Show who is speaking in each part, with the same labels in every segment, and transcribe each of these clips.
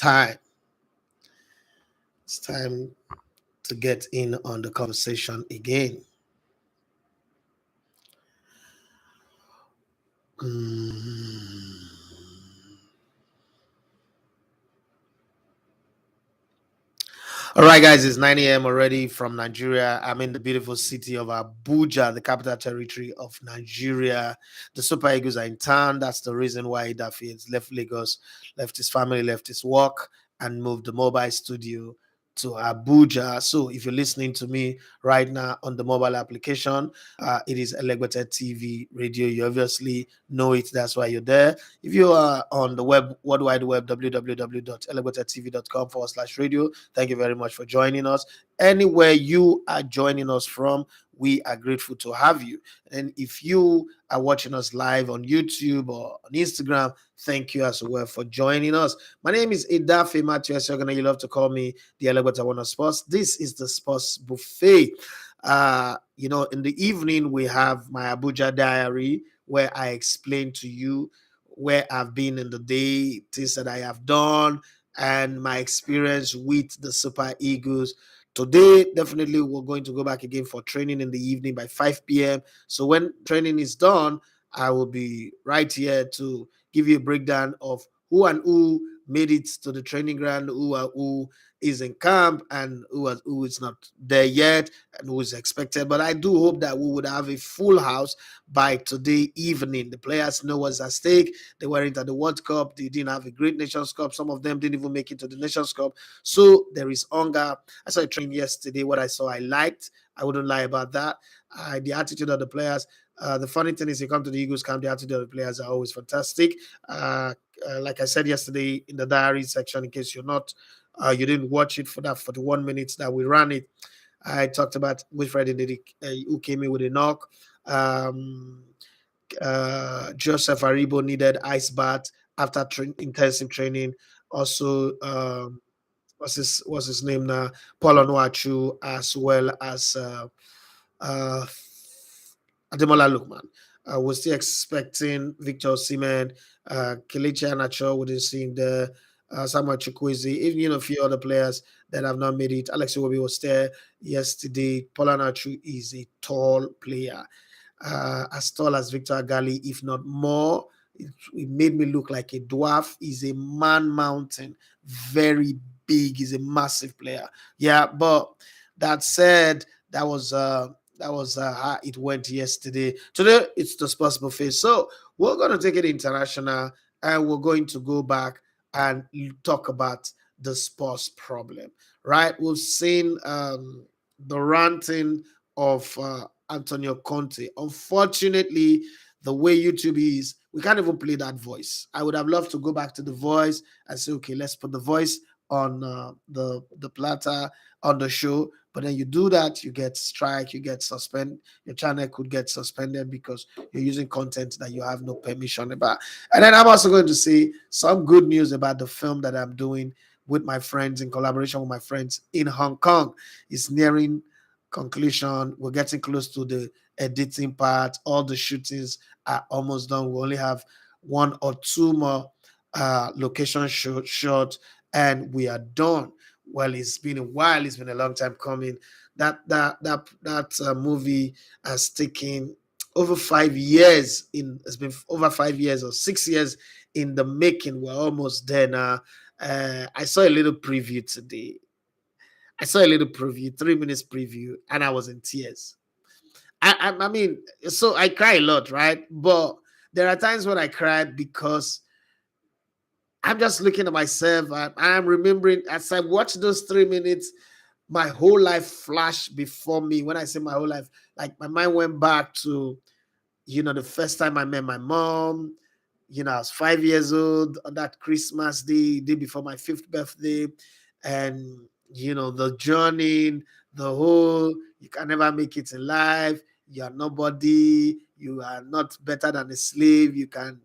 Speaker 1: time. It's time to get in on the conversation again. All right, guys, it's 9 a.m. already from Nigeria. I'm in the beautiful city of Abuja, the capital territory of Nigeria. The Super Eagles are in town. That's the reason why Daffy has left Lagos, left his family, left his work, and moved the mobile studio to Abuja. So if you're listening to me right now on the mobile application, it is Elegbeted TV radio. You obviously know it. That's why you're there. If you are on the web, World Wide Web, www.elegbetedtv.com/radio, thank you very much for joining us. Anywhere you are joining us from, we are grateful to have you. And if you are watching us live on YouTube or on Instagram, thank you as well for joining us. My name is Idafe Matthew Esogana. You love to call me the Elegbeta One of Sports. This is the Sports Buffet. In the evening, we have my Abuja diary where I explain to you where I've been in the day, things that I have done, and my experience with the Super Eagles. Today, definitely, we're going to go back again for training in the evening by 5 p.m. So when training is done, I will be right here to give you a breakdown of who and who made it to the training ground, who is in camp, and who is not there yet, and who is expected. But I do hope that we would have a full house by today evening. The players know what's at stake. They weren't at the World Cup. They didn't have a great Nations Cup. Some of them didn't even make it to the Nations Cup. So there is hunger. I saw a training yesterday. What I saw, I liked. I wouldn't lie about that. The attitude of the players. The funny thing is, you come to the Eagles camp, the attitude of the players are always fantastic. Like I said yesterday in the diary section, in case you didn't watch it for that 41 minutes that we ran it, I talked about Wilfred Ndidi, who came in with a knock. Joseph Aribo needed ice bath after intensive training. Also, what's his name now? Paul Onuachu, as well as Ademola Lookman. We're still expecting Victor Osimhen, Kelechi Iheanacho, we didn't see him there. Samuel Chukwueze, even a few other players that have not made it. Alex Iwobi was there yesterday. Paul Onuachu is a tall player, as tall as Victor Agali, if not more. It made me look like a dwarf. He's a man mountain, very big. He's a massive player. Yeah, but that said, that was how it went yesterday. Today, it's the Sports Buffet. So we're going to take it international, and we're going to go back and talk about the sports problem, right? We've seen the ranting of Antonio Conte. Unfortunately, the way YouTube is, we can't even play that voice. I would have loved to go back to the voice and say, okay, let's put the voice on the platter on the show. But then you do that, you get strike, you get suspended. Your channel could get suspended because you're using content that you have no permission about. And then I'm also going to say some good news about the film that I'm doing with my friends, in collaboration with my friends in Hong Kong. It's nearing conclusion. We're getting close to the editing part. All the shootings are almost done. We only have one or two more location shot, and we are done. Well, it's been a while. It's been a long time coming. That movie has taken over 5 years. It's been over 5 years or 6 years in the making. We're almost there now. I saw a little preview today. I saw a little preview, 3 minutes preview, and I was in tears. I mean, so I cry a lot, right? But there are times when I cry because I'm just looking at myself. I'm remembering as I watched those 3 minutes, my whole life flashed before me. When I say my whole life, like my mind went back to, the first time I met my mom. I was 5 years old on that Christmas day before my 5th birthday. And, the journey, the whole, you can never make it in life. You are nobody. You are not better than a slave. You can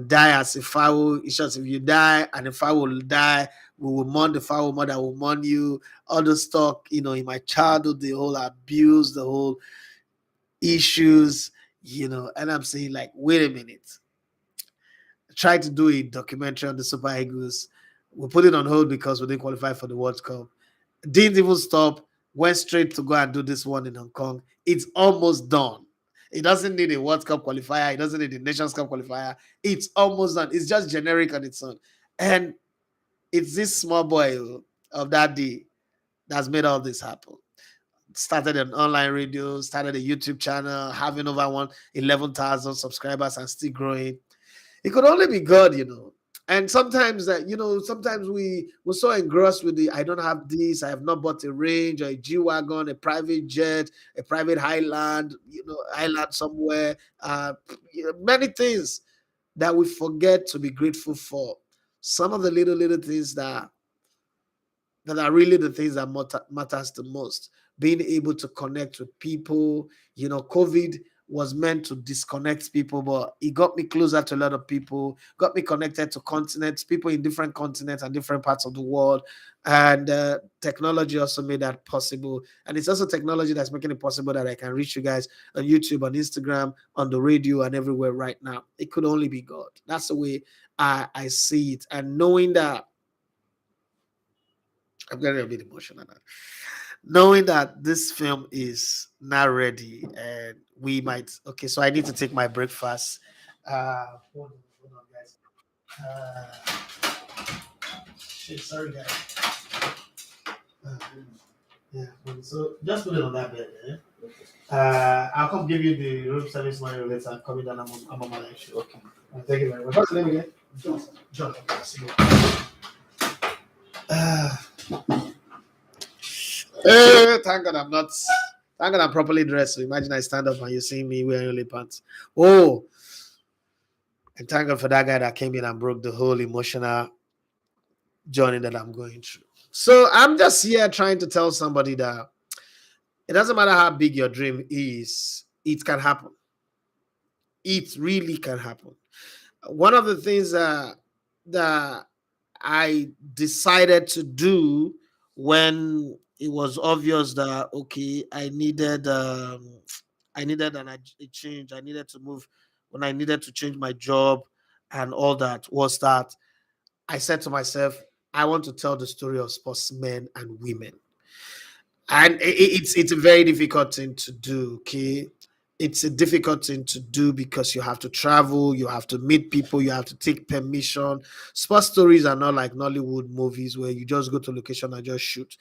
Speaker 1: die as a fowl. It's just if you die and the fowl will die, we will mourn the fowl, mother will mourn you. All the stuff, in my childhood, the whole abuse, the whole issues, and I'm saying, like, wait a minute. I tried to do a documentary on the Super Eagles We put it on hold because we didn't qualify for the World Cup. Didn't even stop. Went straight to go and do this one in Hong Kong. It's almost done. It doesn't need a World Cup qualifier. It doesn't need a Nations Cup qualifier. It's almost done. It's just generic on its own. And it's this small boy of that day that's made all this happen. Started an online radio, started a YouTube channel, having over 11,000 subscribers and still growing. It could only be God, And sometimes that, sometimes we're so engrossed with the I don't have this, I have not bought a range or a G-Wagon, a private jet, a private Highland, Highland somewhere, many things that we forget to be grateful for. Some of the little things that are really the things that matters the most. Being able to connect with people. COVID was meant to disconnect people, but it got me closer to a lot of people, got me connected to continents, people in different continents and different parts of the world. And technology also made that possible. And it's also technology that's making it possible that I can reach you guys on YouTube, on Instagram, on the radio, and everywhere right now. It could only be God. That's the way I see it. And knowing that, I'm getting a bit emotional now. Knowing that this film is not ready and we might. Okay, so I need to take my breakfast. Hold on, guys. Shit, sorry, guys. Uh, yeah, so just put it on that bed. I'll come give you the room service money later. I'm coming down. I'm on my live show. Okay. Thank you very much. What's your name again? John. John. Thank God I'm not. Thank God I'm properly dressed. So imagine I stand up and you see me wearing only pants. Oh, and thank God for that guy that came in and broke the whole emotional journey that I'm going through. So I'm just here trying to tell somebody that it doesn't matter how big your dream is, it can happen. It really can happen. One of the things that I decided to do when it was obvious that okay, I needed a change. I needed to move when I needed to change my job and all that was that I said to myself, I want to tell the story of sportsmen and women. And it's a very difficult thing to do, okay? It's a difficult thing to do because you have to travel, you have to meet people, you have to take permission. Sports stories are not like Nollywood movies where you just go to location and just shoot.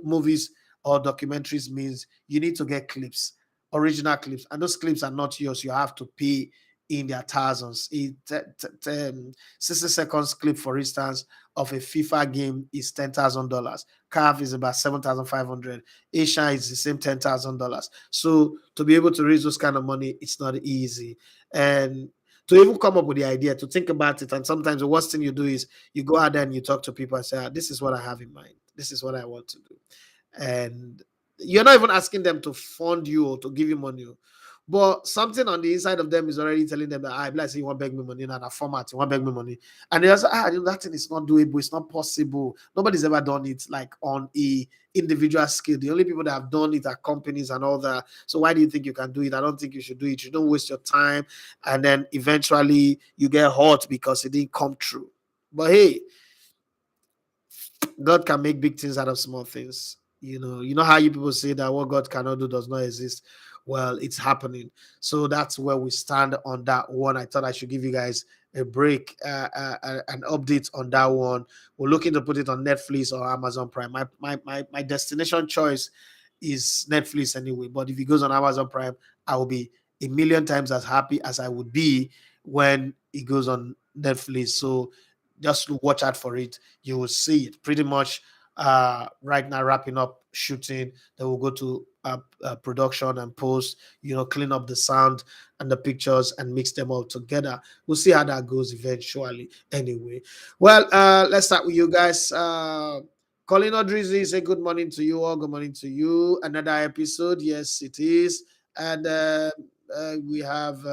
Speaker 1: Movies or documentaries means you need to get clips, original clips, and those clips are not yours. You have to pay in their thousands. 60 seconds clip, for instance, of a FIFA game is $10,000. CAF is about 7,500. Asia is the same $10,000. So to be able to raise those kind of money, it's not easy. And to even come up with the idea, to think about it, and sometimes the worst thing you do is you go out there and you talk to people and say, this is what I have in mind. This is what I want to do. And you're not even asking them to fund you or to give you money. But something on the inside of them is already telling them that I like say you want to beg me money in a format, you want to beg me money. And they're like, that thing is not doable, it's not possible. Nobody's ever done it like on a individual scale. The only people that have done it are companies and all that. So why do you think you can do it? I don't think you should do it. You don't waste your time. And then eventually you get hurt because it didn't come true. But hey, God can make big things out of small things. You know how you people say that what God cannot do does not exist. Well, it's happening. So that's where we stand on that one. I thought I should give you guys a break, an update on that one. We're looking to put it on Netflix or Amazon Prime. My destination choice is Netflix anyway. But if it goes on Amazon Prime, I will be a million times as happy as I would be when it goes on Netflix. So just watch out for it. You will see it pretty much right now wrapping up shooting. Then we'll go to production and post, clean up the sound and the pictures and mix them all together. We'll see how that goes eventually anyway. Well, let's start with you guys. Colin Odrizi, say good morning to you all. Good morning to you. Another episode. Yes, it is. And we have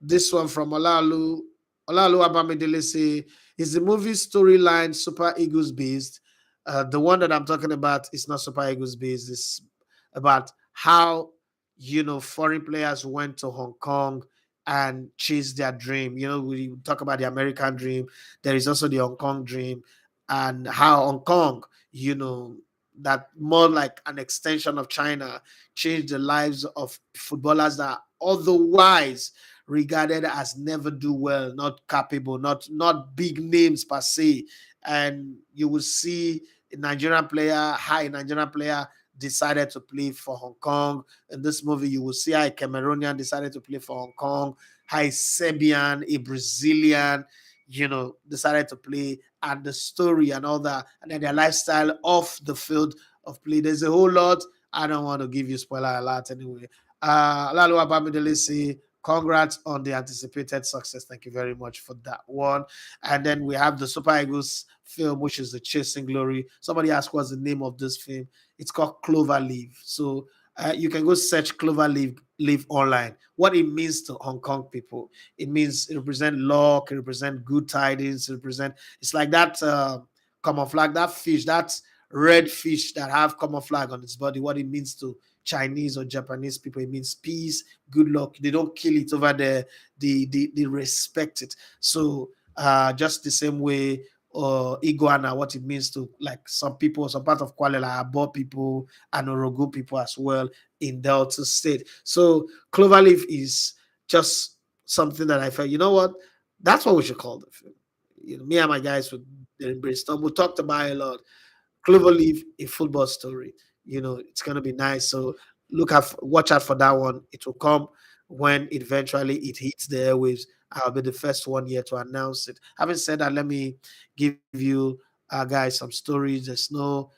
Speaker 1: this one from Olalu. Olalu Abamidele say, is the movie storyline Super Eagles based? The one that I'm talking about is not Super Eagles based. It's about how, foreign players went to Hong Kong and chase their dream. We talk about the American dream. There is also the Hong Kong dream, and how Hong Kong, that more like an extension of China, changed the lives of footballers that otherwise regarded as never do well, not capable, not big names per se. And you will see a Nigerian player, high Nigerian player, decided to play for Hong Kong. In this movie, you will see how a Cameroonian decided to play for Hong Kong, how a Serbian, a Brazilian, decided to play, and the story and all that, and then their lifestyle off the field of play. There's a whole lot. I don't want to give you spoiler alert anyway. Lalu Abamidele say, congrats on the anticipated success. Thank you very much for that one. And then we have the Super Eagles film, which is The Chasing Glory. Somebody asked what's the name of this film. It's called Cloverleaf. So you can go search Cloverleaf online. What it means to Hong Kong people. It means it represents luck, it represents good tidings, it's like that camouflage, that fish, that red fish that have camouflage on its body. What it means to Chinese or Japanese people, it means peace, good luck. They don't kill it over there, they respect it. So just the same way iguana, what it means to like some people, some part of Kuala like Abo people and Orogo people as well in Delta State. So Cloverleaf is just something that I felt, you know what, that's what we should call the film. Me and my guys would brainstorm. We talked about it a lot. Cloverleaf, a football story. It's gonna be nice. So watch out for that one. It will come when eventually it hits the airwaves. I'll be the first one here to announce it. Having said that, let me give you guys some stories. There's no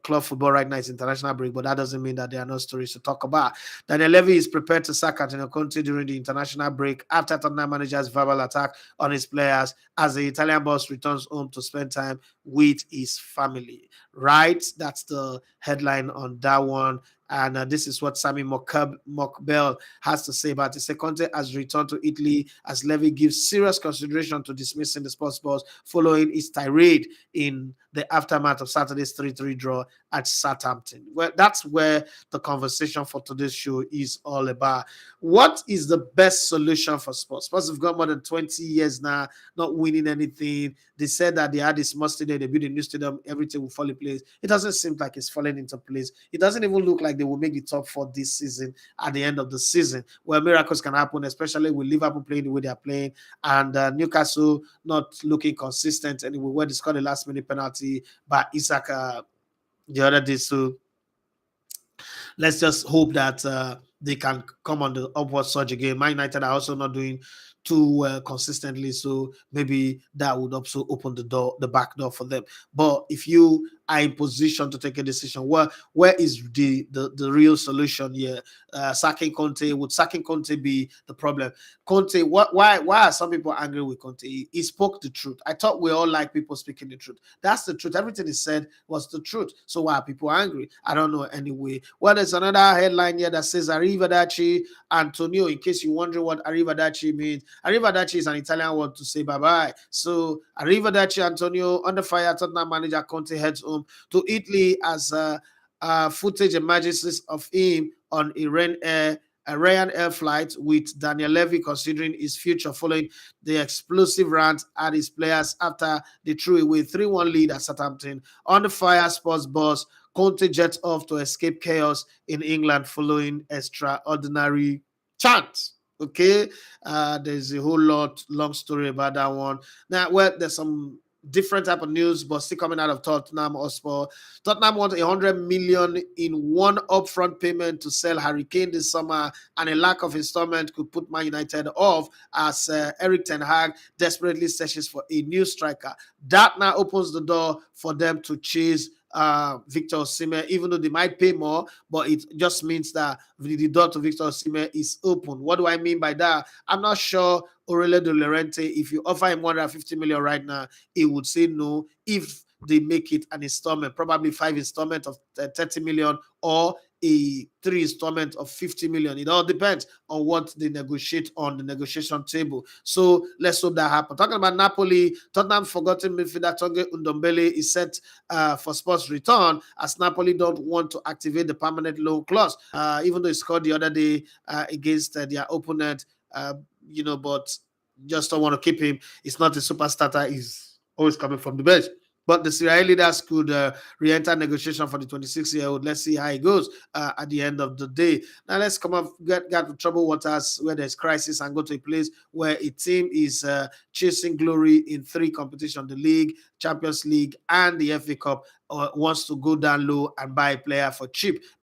Speaker 1: club football right now. It's international break, but that doesn't mean that there are no stories to talk about. Daniel Levy is prepared to sack Antonio Conte during the international break after Tottenham manager's verbal attack on his players as the Italian boss returns home to spend time with his family. Right? That's the headline on that one. And this is what SAMI MOKBEL has to say about it. Conte has returned to Italy as Levy gives serious consideration to dismissing the sports boss following his tirade in the aftermath of Saturday's 3-3 draw at Southampton. Well, that's where the conversation for today's show is all about. What is the best solution for Spurs? Spurs have got more than 20 years now, not winning anything. They said that they had this small stadium, they built a new stadium, everything will fall in place. It doesn't seem like it's falling into place. It doesn't even look like they will make the top four this season at the end of the season, where miracles can happen, especially with Liverpool playing the way they're playing, and Newcastle not looking consistent anyway, where they scored the last minute penalty by Isaac the other day. So let's just hope that they can come on the upward surge again. Man United are also not doing too consistently, so maybe that would also open the back door for them. But if you are in position to take a decision, where is the real solution here? Sacking Conte, would sacking Conte be the problem? Conte, why are some people angry with Conte? He spoke the truth. I thought we all like people speaking the truth. That's the truth. Everything he said was the truth. So why are people angry? I don't know anyway. Well, there's another headline here that says Arrivederci Antonio. In case you're wondering what Arrivederci means, Arrivederci is an Italian word to say bye-bye. So Arrivederci Antonio, under fire, Tottenham manager Conte heads home to Italy as footage emerges of him on a Ryanair flight with Daniel Levy considering his future following the explosive rant at his players after they threw away 3-1 lead at Southampton. On the fire sports bus, Conte jets off to escape chaos in England following extraordinary chants. Okay, there's a whole long story about that one. Now, well, there's some different type of news, but still coming out of Tottenham Hotspur. Tottenham wants 100 million in one upfront payment to sell Harry Kane this summer, and a lack of installment could put Man United off as Erik Ten Hag desperately searches for a new striker. That now opens the door for them to chase Victor Osimhen, even though they might pay more, but it just means that the door to Victor Osimhen is open. What do I mean by that? I'm not sure Aurelio De Laurentiis, if you offer him 150 million right now, he would say no if they make it an installment, probably 5 installments of 30 million or a three installment of 50 million. It all depends on what they negotiate on the negotiation table. So let's hope that happens. Talking about Napoli, Tottenham forgotten midfielder Tonge Ndombele is set for Spurs return, as Napoli don't want to activate the permanent loan clause, even though he scored the other day against their opponent, but just don't want to keep him. It's not a super starter. He's always coming from the bench. But the Serie leaders could re-enter negotiation for the 26-year-old. Let's see how it goes at the end of the day. Now let's come up, get to troubled waters where there's crisis and go to a place where a team is chasing glory in three competitions: the league, Champions League, and the FA Cup. Wants to go down low and buy a player for cheap.